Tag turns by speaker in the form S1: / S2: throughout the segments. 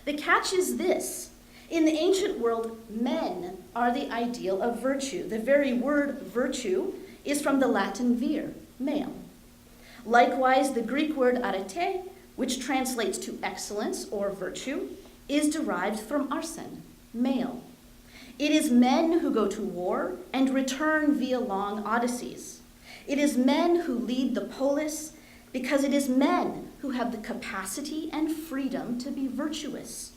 S1: The catch is this. In the ancient world, men are the ideal of virtue. The very word virtue is from the Latin vir, male. Likewise, the Greek word arete, which translates to excellence or virtue, is derived from arsen, male. It is men who go to war and return via long odysseys. It is men who lead the polis because it is men who have the capacity and freedom to be virtuous.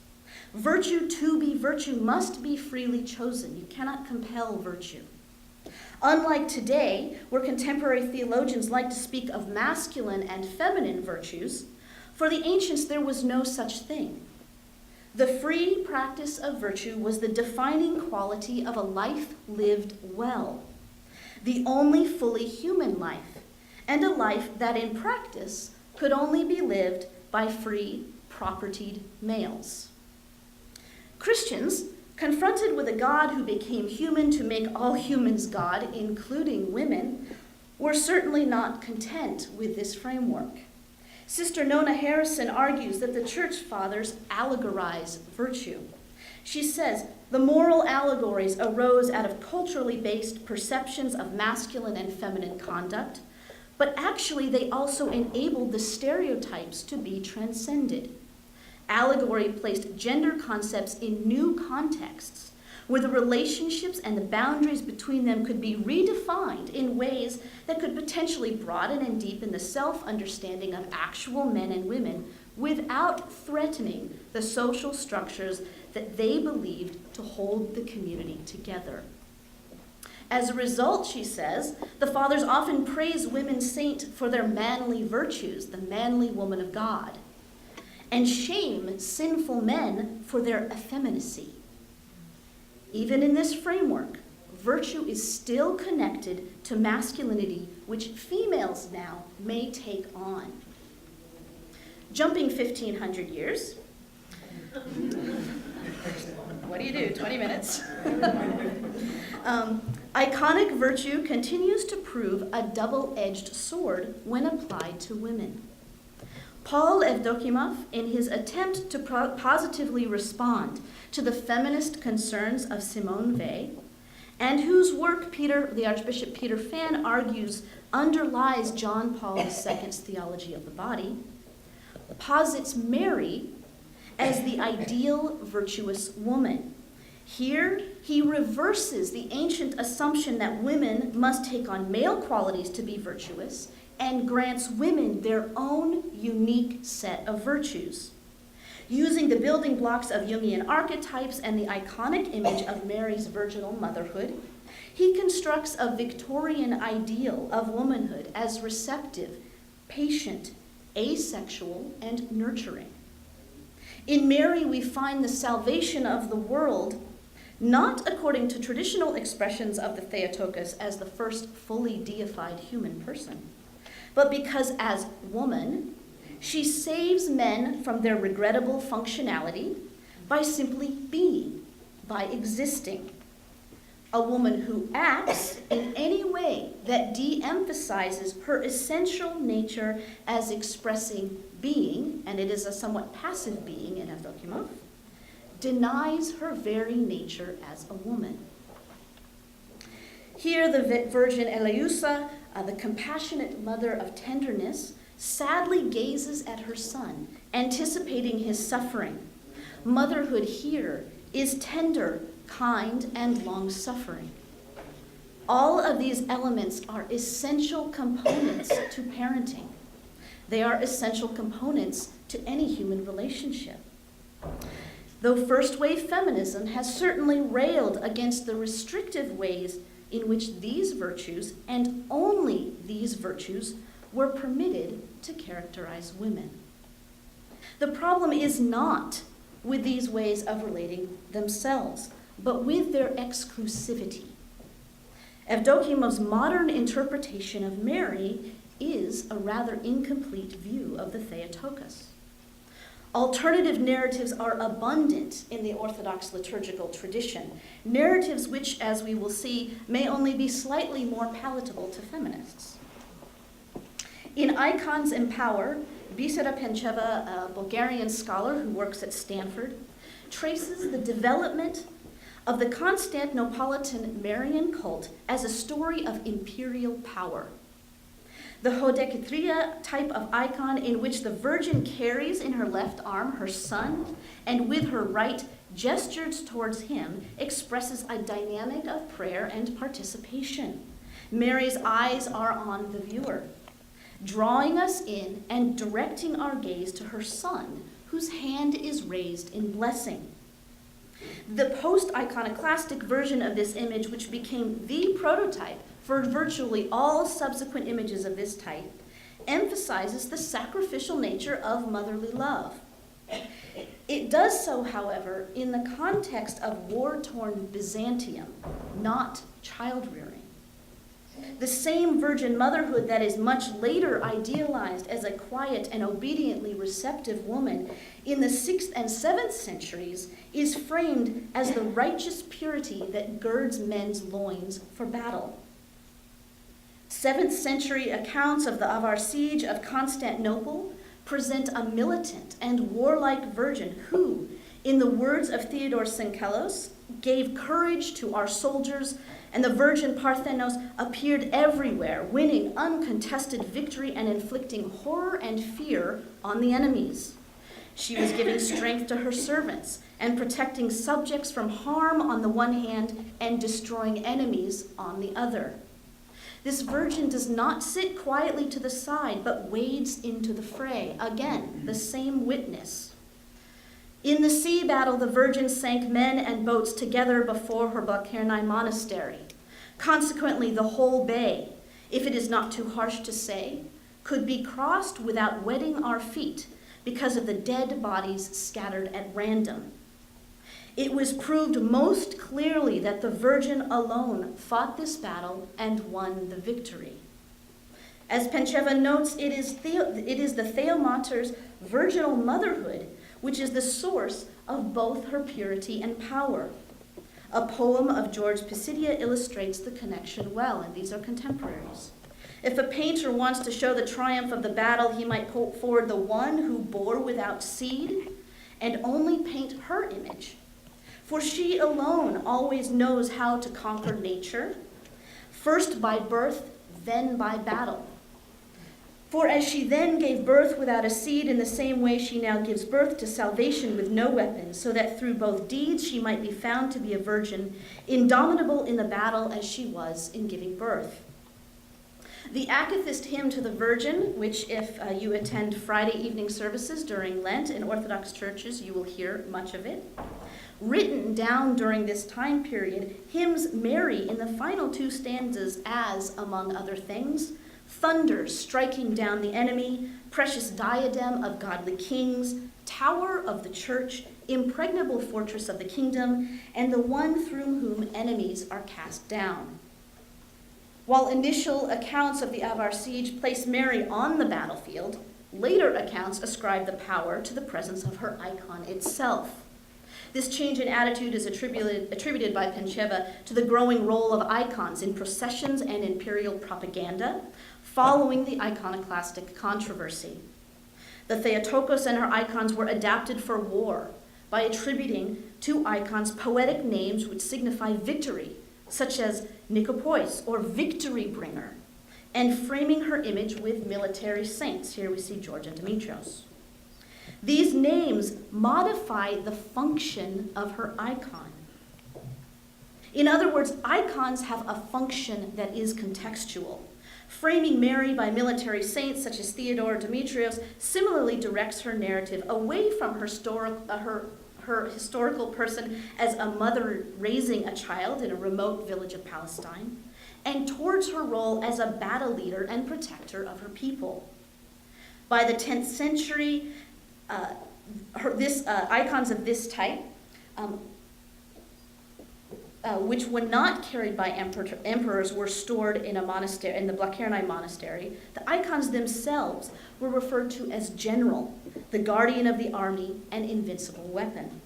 S1: Virtue to be virtue must be freely chosen. You cannot compel virtue. Unlike today, where contemporary theologians like to speak of masculine and feminine virtues, for the ancients there was no such thing. The free practice of virtue was the defining quality of a life lived well, the only fully human life, and a life that in practice could only be lived by free, propertied males. Christians, confronted with a God who became human to make all humans God, including women, were certainly not content with this framework. Sister Nona Harrison argues that the church fathers allegorize virtue. She says, the moral allegories arose out of culturally based perceptions of masculine and feminine conduct, but actually they also enabled the stereotypes to be transcended. Allegory placed gender concepts in new contexts, where the relationships and the boundaries between them could be redefined in ways that could potentially broaden and deepen the self-understanding of actual men and women without threatening the social structures that they believed to hold the community together. As a result, she says, the fathers often praise women saints for their manly virtues, the manly woman of God, and shame sinful men for their effeminacy. Even in this framework, virtue is still connected to masculinity, which females now may take on. Jumping 1,500 years. What do you do, 20 minutes? Iconic virtue continues to prove a double-edged sword when applied to women. Paul Evdokimov, in his attempt to positively respond to the feminist concerns of Simone Weil, and whose work the Archbishop Peter Fan argues underlies John Paul II's theology of the body, posits Mary as the ideal virtuous woman. Here, he reverses the ancient assumption that women must take on male qualities to be virtuous and grants women their own unique set of virtues. Using the building blocks of Jungian archetypes and the iconic image of Mary's virginal motherhood, he constructs a Victorian ideal of womanhood as receptive, patient, asexual, and nurturing. In Mary, we find the salvation of the world, not according to traditional expressions of the Theotokos as the first fully deified human person, but because as woman, she saves men from their regrettable functionality by simply being, by existing. A woman who acts in any way that de-emphasizes her essential nature as expressing being, and it is a somewhat passive being in Evdokimov, denies her very nature as a woman. Here, the Virgin Eleusa, the compassionate mother of tenderness, sadly gazes at her son, anticipating his suffering. Motherhood here is tender, kind, and long-suffering. All of these elements are essential components to parenting. They are essential components to any human relationship. Though first-wave feminism has certainly railed against the restrictive ways in which these virtues, and only these virtues, were permitted to characterize women. The problem is not with these ways of relating themselves, but with their exclusivity. Evdokimov's modern interpretation of Mary is a rather incomplete view of the Theotokos. Alternative narratives are abundant in the Orthodox liturgical tradition, narratives which, as we will see, may only be slightly more palatable to feminists. In Icons and Power, Bisera Pencheva, a Bulgarian scholar who works at Stanford, traces the development of the Constantinopolitan Marian cult as a story of imperial power. The Hodekitria type of icon, in which the Virgin carries in her left arm her son and with her right gestures towards him, expresses a dynamic of prayer and participation. Mary's eyes are on the viewer, drawing us in and directing our gaze to her son, whose hand is raised in blessing. The post-iconoclastic version of this image, which became the prototype for virtually all subsequent images of this type, emphasizes the sacrificial nature of motherly love. It does so, however, in the context of war-torn Byzantium, not child-rearing. The same virgin motherhood that is much later idealized as a quiet and obediently receptive woman in the 6th and 7th centuries is framed as the righteous purity that girds men's loins for battle. 7th century accounts of our siege of Constantinople present a militant and warlike virgin who, in the words of Theodore Synkelos, gave courage to our soldiers, and the virgin Parthenos appeared everywhere, winning uncontested victory and inflicting horror and fear on the enemies. She was giving strength to her servants and protecting subjects from harm on the one hand and destroying enemies on the other. This virgin does not sit quietly to the side, but wades into the fray. Again, the same witness. In the sea battle, the Virgin sank men and boats together before her Blachernae monastery. Consequently, the whole bay, if it is not too harsh to say, could be crossed without wetting our feet because of the dead bodies scattered at random. It was proved most clearly that the Virgin alone fought this battle and won the victory. As Pencheva notes, it is the Theomater's virginal motherhood which is the source of both her purity and power. A poem of George Pisidia illustrates the connection well, and these are contemporaries. If a painter wants to show the triumph of the battle, he might put forward the one who bore without seed and only paint her image. For she alone always knows how to conquer nature, first by birth, then by battle. For as she then gave birth without a seed, in the same way she now gives birth to salvation with no weapons, so that through both deeds she might be found to be a virgin, indomitable in the battle as she was in giving birth. The Akathist hymn to the Virgin, which if you attend Friday evening services during Lent in Orthodox churches, you will hear much of it. Written down during this time period, hymns Mary in the final two stanzas as, among other things, thunder striking down the enemy, precious diadem of godly kings, tower of the church, impregnable fortress of the kingdom, and the one through whom enemies are cast down. While initial accounts of the Avar siege place Mary on the battlefield, later accounts ascribe the power to the presence of her icon itself. This change in attitude is attributed by Pencheva to the growing role of icons in processions and imperial propaganda, following the iconoclastic controversy. The Theotokos and her icons were adapted for war by attributing to icons poetic names which signify victory, such as Nikopois, or victory bringer, and framing her image with military saints. Here we see George and Demetrios. These names modify the function of her icon. In other words, icons have a function that is contextual. Framing Mary by military saints such as Theodore Demetrios similarly directs her narrative away from her historical person as a mother raising a child in a remote village of Palestine, and towards her role as a battle leader and protector of her people. By the 10th century, icons of this type, which when not carried by emperors, were stored in a monastery, in the Blachernae monastery. The icons themselves were referred to as general, the guardian of the army, and invincible weapon.